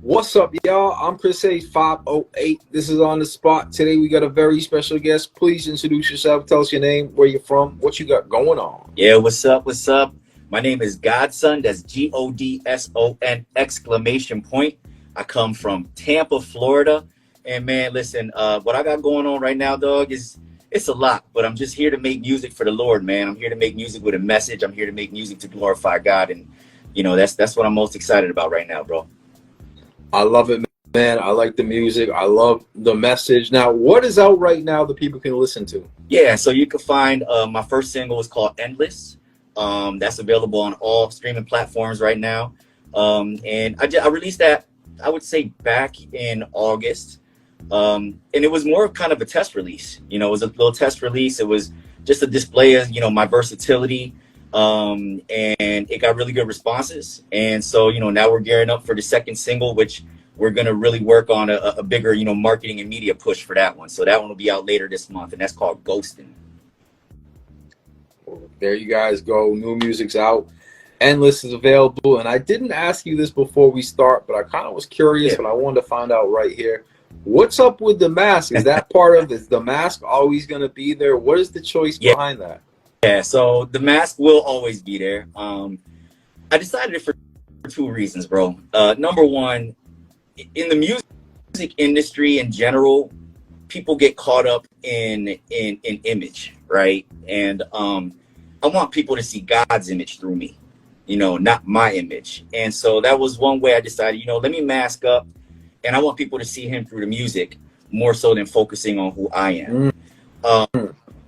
What's up, y'all? I'm Chris A 508. This is On the Spot. Today we got a very special guest. Please introduce yourself. Tell us your name, where you're from, what you got going on. Yeah, what's up? What's up? My name is Godson. That's Godson exclamation point. I come from Tampa, Florida. And man, listen, what I got going on right now, dog, is it's a lot, but I'm just here to make music for the Lord, man. I'm here to make music with a message. I'm here to make music to glorify God. And that's what I'm most excited about right now, bro. I love it, man. I like the music. I love the message. Now, what is out right now that people can listen to? Yeah, so you can find my first single is called Endless. That's available on all streaming platforms right now. And I released that, I would say, back in August. And it was more of kind of a test release. It was a little test release. It was just a display of, my versatility. And it got really good responses. And so, now we're gearing up for the second single, which we're going to really work on a bigger, marketing and media push for that one. So that one will be out later this month, and that's called Godson. There you guys go. New music's out. Endless is available. And I didn't ask you this before we start, but I kind of was curious, and I wanted to find out right here. What's up with the mask? Is that part of this? The mask always going to be there? What is the choice behind that? Yeah, so the mask will always be there. I decided it for two reasons, bro. Number one, in the music industry in general, people get caught up in image, right? And I want people to see God's image through me, not my image. And so that was one way I decided, let me mask up, and I want people to see him through the music more so than focusing on who I am.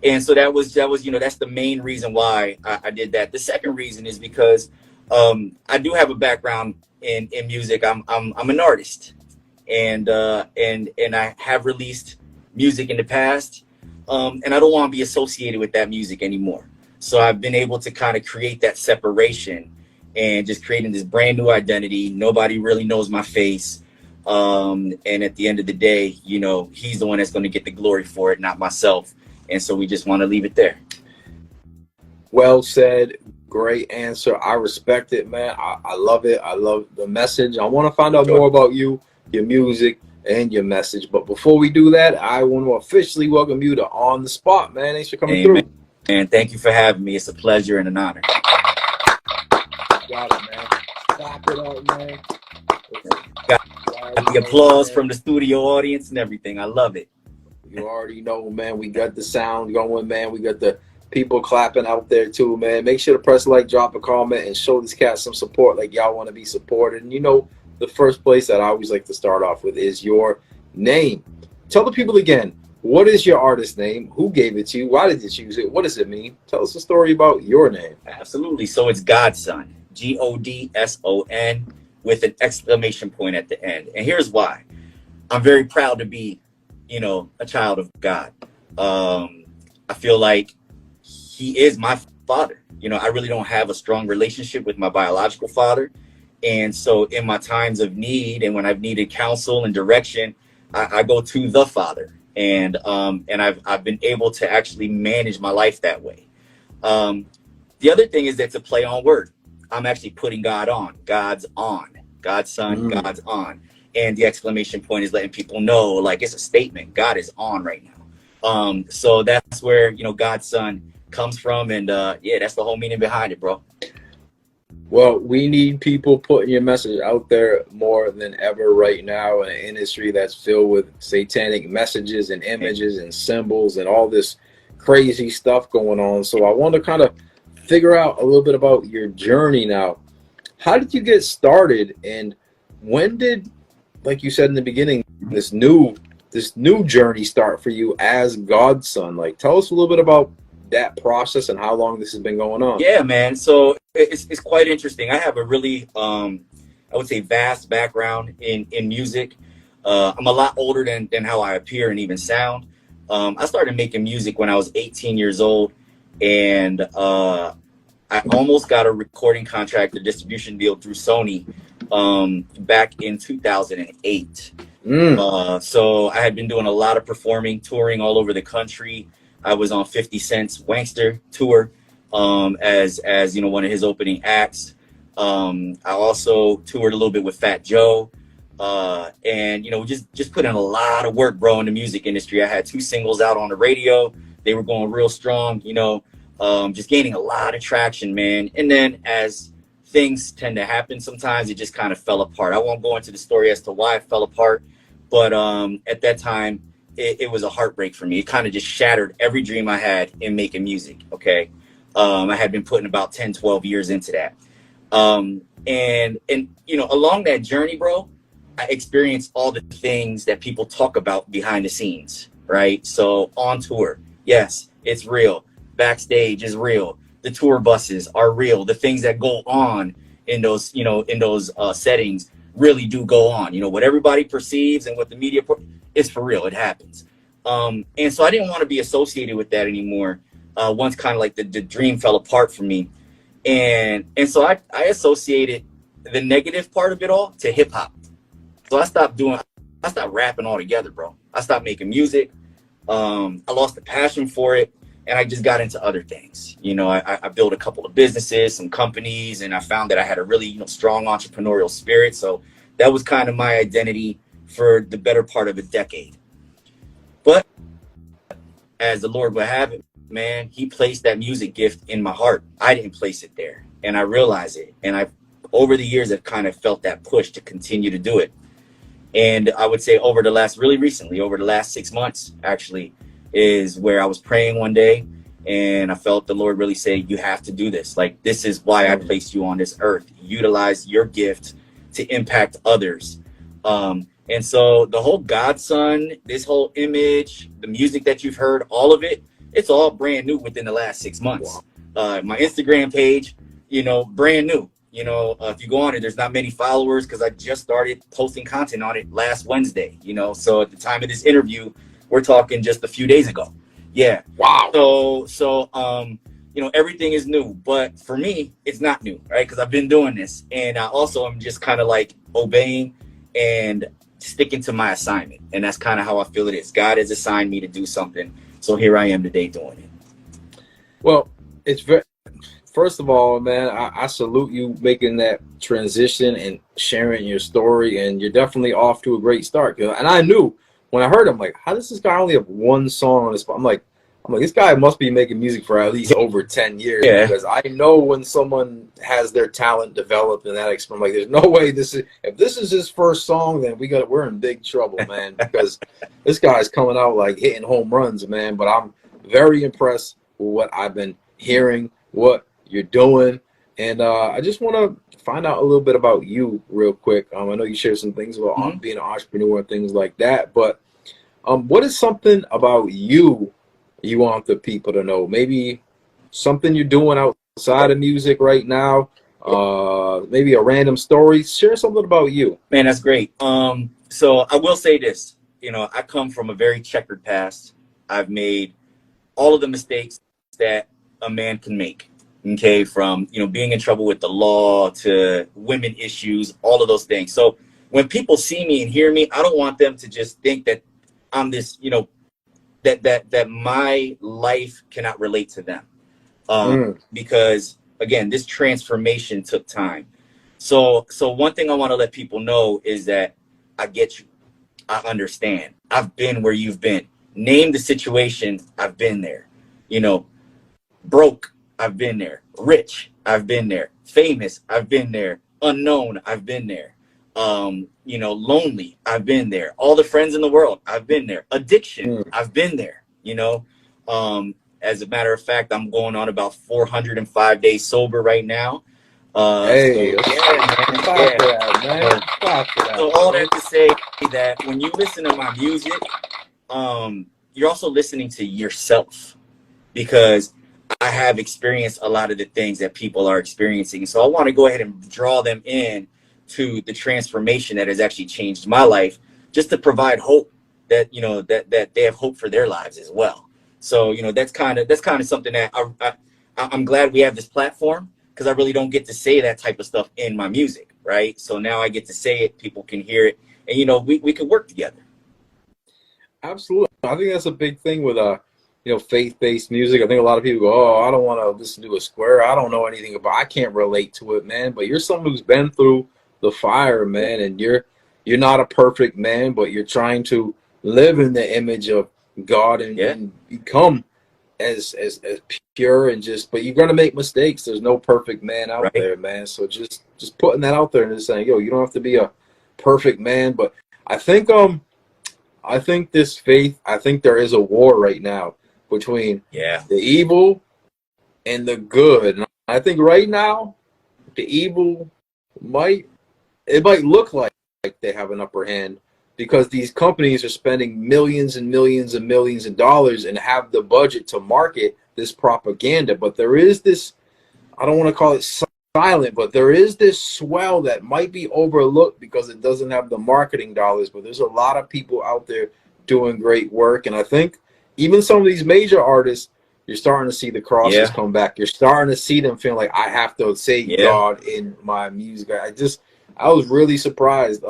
And so that was that's the main reason why I did that. The second reason is because I do have a background in music. I'm an artist, and I have released music in the past, and I don't want to be associated with that music anymore. So I've been able to kind of create that separation and just creating this brand new identity. Nobody really knows my face, and at the end of the day, he's the one that's going to get the glory for it, not myself. And so we just want to leave it there. Well said. Great answer. I respect it, man. I love it. I love the message. I want to find out more about you, your music, and your message. But before we do that, I want to officially welcome you to On the Spot, man. Thanks for coming through. And thank you for having me. It's a pleasure and an honor. Got it, man. Clap it up, man. Got the applause from the studio audience and everything. I love it. You already know, man. We got the sound going, man. We got the people clapping out there too, man. Make sure to press like, drop a comment, and show this cat some support like y'all want to be supported. And the first place that I always like to start off with is your name. Tell the people again, what is your artist name? Who gave it to you? Why did you choose it? What does it mean? Tell us a story about your name. Absolutely. So it's Godson, Godson, with an exclamation point at the end. And here's why. I'm very proud to be a child of God. I feel like he is my father. I really don't have a strong relationship with my biological father. And so in my times of need and when I've needed counsel and direction, I go to the Father. And I've been able to actually manage my life that way. The other thing is that's a play on word. I'm actually putting God on. God's on. God's son, God's on. And the exclamation point is letting people know, like, it's a statement. God is on right now. So that's where, God's son comes from. And that's the whole meaning behind it, bro. Well, we need people putting your message out there more than ever right now in an industry that's filled with satanic messages and images and symbols and all this crazy stuff going on. So I want to kind of figure out a little bit about your journey now. How did you get started, and when did, like you said in the beginning, this new journey start for you as Godson? Like, tell us a little bit about that process and how long this has been going on. Yeah, man. So it's quite interesting. I have a really, I would say, vast background in music. I'm a lot older than how I appear and even sound. I started making music when I was 18 years old, and I almost got a recording contract, a distribution deal through Sony back in 2008. So I had been doing a lot of performing, touring all over the country. I was on 50 Cent's Wankster tour as one of his opening acts. I also toured a little bit with Fat Joe. And just put in a lot of work, bro, in the music industry. I had 2 singles out on the radio. They were going real strong, just gaining a lot of traction, man. And then as things tend to happen, sometimes it just kind of fell apart. I won't go into the story as to why it fell apart, but at that time, it was a heartbreak for me. It kind of just shattered every dream I had in making music. Okay. I had been putting about 10, 12 years into that. And along that journey, bro, I experienced all the things that people talk about behind the scenes, right? So on tour, yes, it's real. Backstage is real. The tour buses are real. The things that go on in those, settings really do go on. What everybody perceives and what the media is for real. It happens. And so I didn't want to be associated with that anymore. Once kind of like the dream fell apart for me. And so I associated the negative part of it all to hip hop. So I stopped rapping altogether, bro. I stopped making music. I lost the passion for it, and I just got into other things. I built a couple of businesses, some companies, and I found that I had a really, strong entrepreneurial spirit. So that was kind of my identity for the better part of a decade. But as the Lord would have it, man, he placed that music gift in my heart. I didn't place it there, and I realized it. And over the years, I've kind of felt that push to continue to do it. And I would say over the last 6 months, actually, is where I was praying one day and I felt the Lord really say, you have to do this. Like, this is why I placed you on this earth. Utilize your gift to impact others. And so the whole Godson, this whole image, the music that you've heard, all of it, it's all brand new within the last 6 months. My Instagram page, brand new. If you go on it, there's not many followers because I just started posting content on it last Wednesday, so at the time of this interview, we're talking just a few days ago. Yeah. Wow. So everything is new, but for me, it's not new, right? Because I've been doing this, and I also am just kind of like obeying and sticking to my assignment. And that's kind of how I feel it is. God has assigned me to do something. So here I am today doing it. Well, first of all, man, I salute you making that transition and sharing your story, and you're definitely off to a great start. And I knew when I heard him, like, how does this guy only have one song on his? I'm like, this guy must be making music for at least over 10 years. Yeah. Because I know when someone has their talent developed and that experience, like, there's no way if this is his first song, then we're in big trouble, man. Because this guy's coming out like hitting home runs, man. But I'm very impressed with what I've been hearing, what you're doing, and I just want to find out a little bit about you real quick. I know you shared some things about being an entrepreneur and things like that, but what is something about you want the people to know? Maybe something you're doing outside of music right now, maybe a random story. Share something about you. Man, that's great. So I will say this, I come from a very checkered past. I've made all of the mistakes that a man can make. Okay, from being in trouble with the law to women issues, all of those things. So when people see me and hear me, I don't want them to just think that I'm this, that my life cannot relate to them. Because again, this transformation took time. So one thing I want to let people know is that I get you. I understand. I've been where you've been. Name the situation. I've been there. Broke. I've been there. Rich, I've been there. Famous, I've been there. Unknown, I've been there. Lonely, I've been there. All the friends in the world, I've been there. Addiction, I've been there. As a matter of fact, I'm going on about 405 days sober right now. Hey, so all that to say that when you listen to my music, you're also listening to yourself, because I have experienced a lot of the things that people are experiencing. So I want to go ahead and draw them in to the transformation that has actually changed my life, just to provide hope that, that they have hope for their lives as well. So, that's kind of something that I'm glad we have this platform, because I really don't get to say that type of stuff in my music. Right. So now I get to say it, people can hear it, and, we could work together. Absolutely. I think that's a big thing with, faith-based music. I think a lot of people go, oh, I don't want to listen to a square. I don't know anything about, I can't relate to it, man. But you're someone who's been through the fire, man, and you're you're not a perfect man, but you're trying to live in the image of God and become as pure and just. But you're gonna make mistakes. There's no perfect man out right. there, man. So just putting that out there and just saying, yo, you don't have to be a perfect man. But I think I think this faith. I think there is a war right now between the evil and the good. And I think right now the evil might look like they have an upper hand because these companies are spending millions and millions and millions of dollars and have the budget to market this propaganda. But there is this, I don't want to call it silent, but there is this swell that might be overlooked because it doesn't have the marketing dollars. But there's a lot of people out there doing great work. And I think even some of these major artists, you're starting to see the crosses come back. You're starting to see them feel like I have to say God in my music. I was really surprised.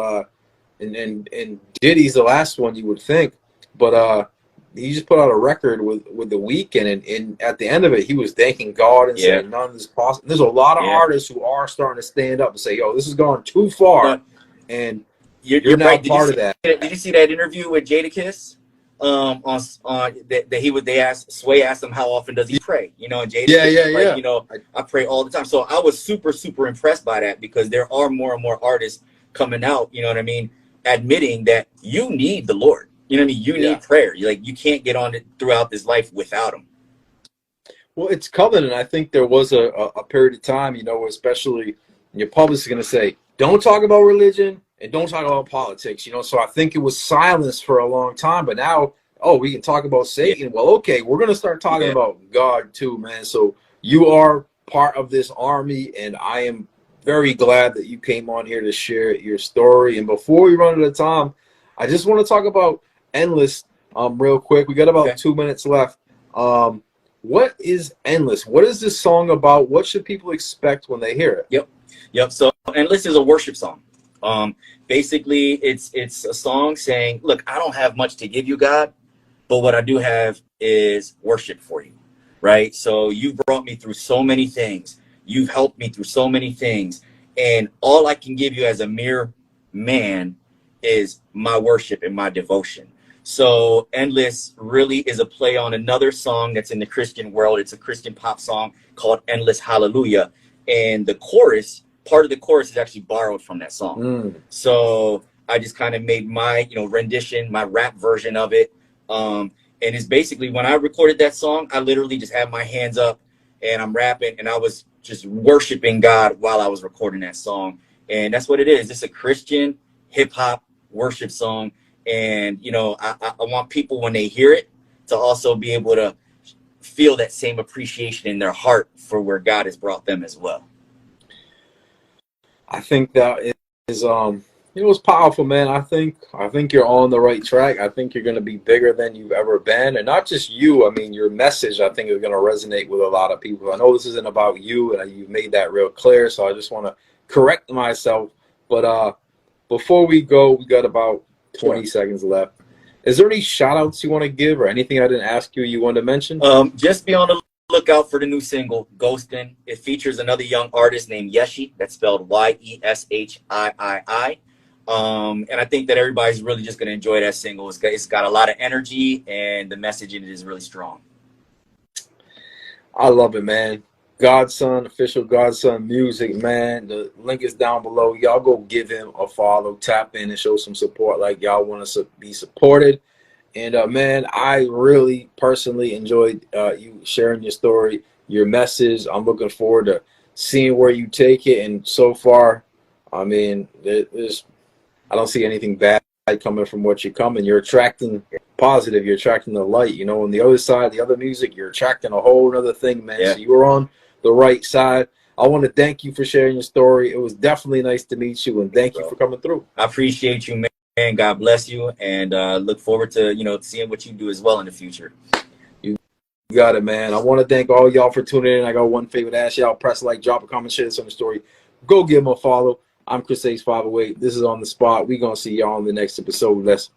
And Diddy's the last one you would think, but he just put out a record with The Weeknd, and at the end of it, he was thanking God and saying none of this is possible. There's a lot of artists who are starting to stand up and say, "Yo, this has gone too far," and you're now right. part of that. Did you see that interview with Jadakiss? On they asked Sway asked him how often does he pray, and Jadakiss like, I pray all the time. So I was super impressed by that because there are more and more artists coming out, you know what I mean, admitting that you need the Lord. You know what I mean? You need prayer. You can't get on it throughout this life without him. Well, it's coming, and I think there was a period of time, especially your publicist is going to say, don't talk about religion and don't talk about politics, So I think it was silenced for a long time, but now, we can talk about Satan. Well, okay, we're going to start talking about God too, man. So you are part of this army, and I am very glad that you came on here to share your story. And before we run out of time, I just want to talk about Endless real quick. We got about 2 minutes left. What is Endless? What is this song about? What should people expect when they hear it? Yep. So Endless is a worship song. Basically, it's a song saying, look, I don't have much to give you, God, but what I do have is worship for you, right? So you've brought me through so many things. You've helped me through so many things. And all I can give you as a mere man is my worship and my devotion. So Endless really is a play on another song that's in the Christian world. It's a Christian pop song called Endless Hallelujah. And the chorus, part of the chorus is actually borrowed from that song. So I just kind of made my, rendition, my rap version of it. And it's basically, when I recorded that song, I literally just had my hands up and I'm rapping and I was just worshiping God while I was recording that song. And that's what it is. It's a Christian hip hop worship song. And, I want people when they hear it to also be able to feel that same appreciation in their heart for where God has brought them as well. I think that is it was powerful, man. I think you're on the right track. I think you're going to be bigger than you've ever been, and not just you. I mean, your message, I think, is going to resonate with a lot of people. I know this isn't about you, and you've made that real clear. So I just want to correct myself. But before we go, we got about 20 seconds left. Is there any shout outs you want to give or anything I didn't ask you want to mention? Just be on the lookout for the new single, Godson. It features another young artist named Yeshi. That's spelled Yeshii. And I think that everybody's really just going to enjoy that single. It's got a lot of energy and the message in it is really strong. I love it, man. Godson, official Godson music, man. The link is down below. Y'all go give him a follow, tap in and show some support like y'all want to be supported. And man, I really personally enjoyed you sharing your story, your message. I'm looking forward to seeing where you take it. And so far, I mean, I don't see anything bad coming from what you're coming. You're attracting positive. You're attracting the light. On the other side, the other music, you're attracting a whole other thing, man. So you were on the right side. I want to thank you for sharing your story. It was definitely nice to meet you, and thank you for coming through. I appreciate you, man. God bless you, and look forward to seeing what you do as well in the future. You got it, man. I want to thank all y'all for tuning in. I got one favor to ask y'all: press like, drop a comment, share this on the story. Go give him a follow. I'm Chris H508. This is On the Spot. We're gonna see y'all on the next episode. Let's